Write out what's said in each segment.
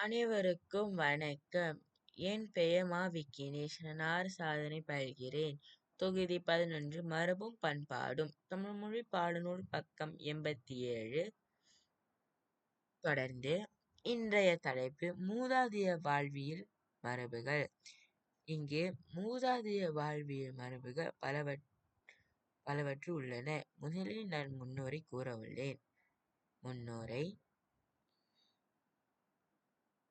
அனைவருக்கும் வணக்கம். என் பெயர் மா. விக்கினேஷ். நான் சாதனை பயில்கிறேன். தொகுதி 11 மரபும் பண்பாடும். தமிழ் மொழி பாடநூல் பக்கம் 87. தொடர்ந்து இன்றைய தலைப்பு மூதாதைய வாழ்வியல் மரபுகள். இங்கே மூதாதைய வாழ்வியல் மரபுகள் பலவற்று உள்ளன. முதலில் நான் முன்னோரை கூற உள்ளேன். முன்னோரை: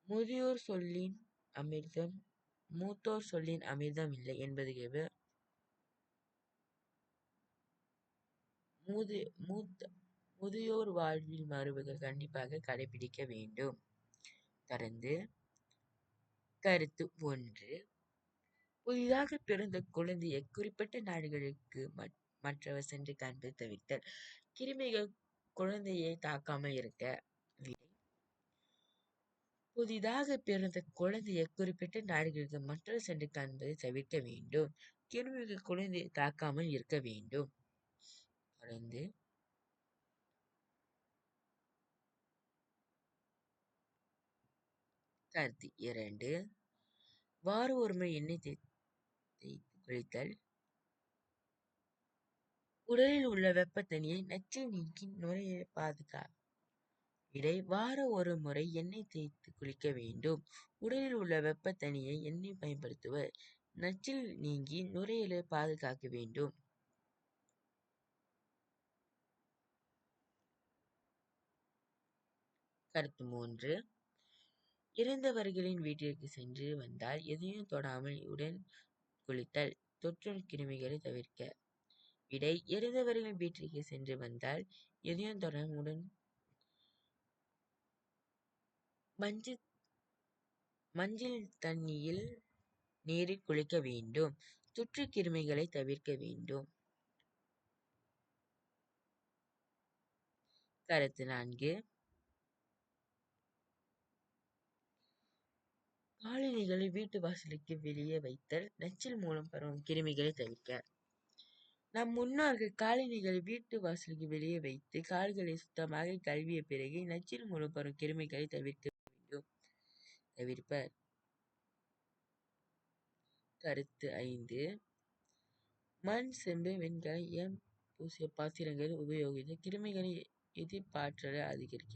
முதியோர் சொல்லின் அமிர்தம் மூத்தோர் சொல்லின் அமிர்தம் இல்லை என்பது முதியோர் வாழ்வில் மரபுகள் கண்டிப்பாக கடைபிடிக்க வேண்டும். தொடர்ந்து கருத்து 1. புதிதாக பிறந்த குழந்தையை குறிப்பிட்ட நாடுகளுக்கு மற்றவர் சென்று காண்பது தவிர்த்தல். கிருமிகள் குழந்தையை தாக்காமல் இருக்க. புதிதாக பிறந்த குழந்தையை குறிப்பிட்ட நாடுகளுக்கு மற்றவர் சென்று காண்பதை தவிர்க்க வேண்டும். கிருமிகள் குழந்தையை தாக்காமல் இருக்க வேண்டும். தொடர்ந்து கருத்து 2. வார ஒருமுறை எண்ணெய் தேய்த்து குளித்தல் உடலில் உள்ள வெப்பத்தனியை நச்சு நீக்கி நுரையீரலை பாதுகாக்க. விடை: வார ஒரு முறை எண்ணெய் தேய்த்து குளிக்க வேண்டும். உடலில் உள்ள வெப்பத்தனியை எண்ணெய் பயன்படுத்துவர் நச்சில் நீங்கி நுரையீரலை பாதுகாக்க வேண்டும். கருத்து 3. இறந்தவர்களின் வீட்டிற்கு சென்று வந்தால் எதையும் தொடாமல் உடன் குளித்தல் தொற்று கிருமிகளை தவிர்க்க. விடை: இறந்தவர்களின் வீட்டிற்கு சென்று வந்தால் எதையும் தொடாமல் உடன் மஞ்சள் தண்ணியில் நீரில் குளிக்க வேண்டும். தொற்று கிருமிகளை தவிர்க்க வேண்டும். கருத்து 4. காலணிகளை வீட்டு வாசலுக்கு வெளியே வைத்தல் நச்சில் மூலம் பரவும் கிருமிகளை தவிர்க்க. நம் முன்னோர்கள் காலணிகளை வீட்டு வாசலுக்கு வெளியே வைத்து கால்களை சுத்தமாக கழுவிய பிறகு நச்சில் மூலம் பரவும் கிருமிகளை தவிர்ப்பர். கருத்து 5. மண், செம்பு, வெண்கலம் பூசிய பாத்திரங்களை உபயோகித்து கிருமிகளை எதிர்ப்பாற்றலை அதிகரிக்க.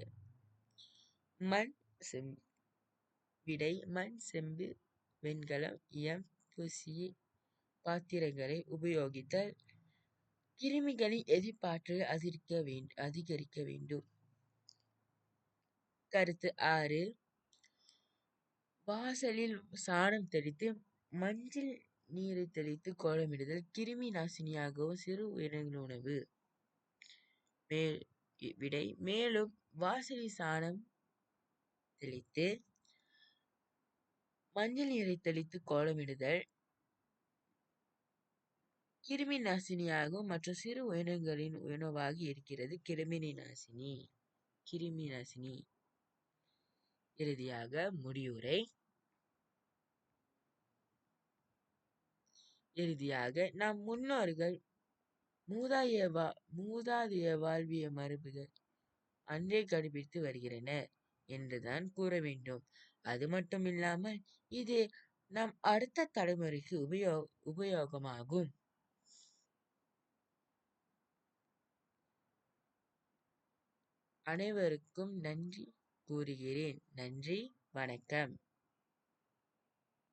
விடை: மண், செம்பு, வெண்கலம் பூசிய பாத்திரங்களை உபயோகித்தல் கிருமிகளின் எதிர்ப்பாற்றலை அதிகரிக்க வேண்டும். கருத்து 6. வாசலில் சாணம் தெளித்து மஞ்சள் நீரை தெளித்து கோலமிடுதல் கிருமி நாசினியாகவும் சிறு உயிரினங்களின் உணவு. விடை: மேலும் வாசலில் சாணம் தெளித்து மஞ்சள் நீரை தெளித்து கோலமிடுதல் கிருமி நாசினியாகவும் மற்றும் சிறு உயிரினங்களின் உணவாக இருக்கிறது கிருமி நாசினி. இறுதியாக முடிவுரை. நம் முன்னோர்கள் மூதாதைய வாழ்விய மரபுகள் அன்றே கடைபிடித்து வருகிறனர் என்றுதான் கூற வேண்டும். அது மட்டுமில்லாமல் இது நம் அடுத்த தலைமுறைக்கு உபயோகமாகும். அனைவருக்கும் நன்றி கூறுகிறேன். நன்றி, வணக்கம்.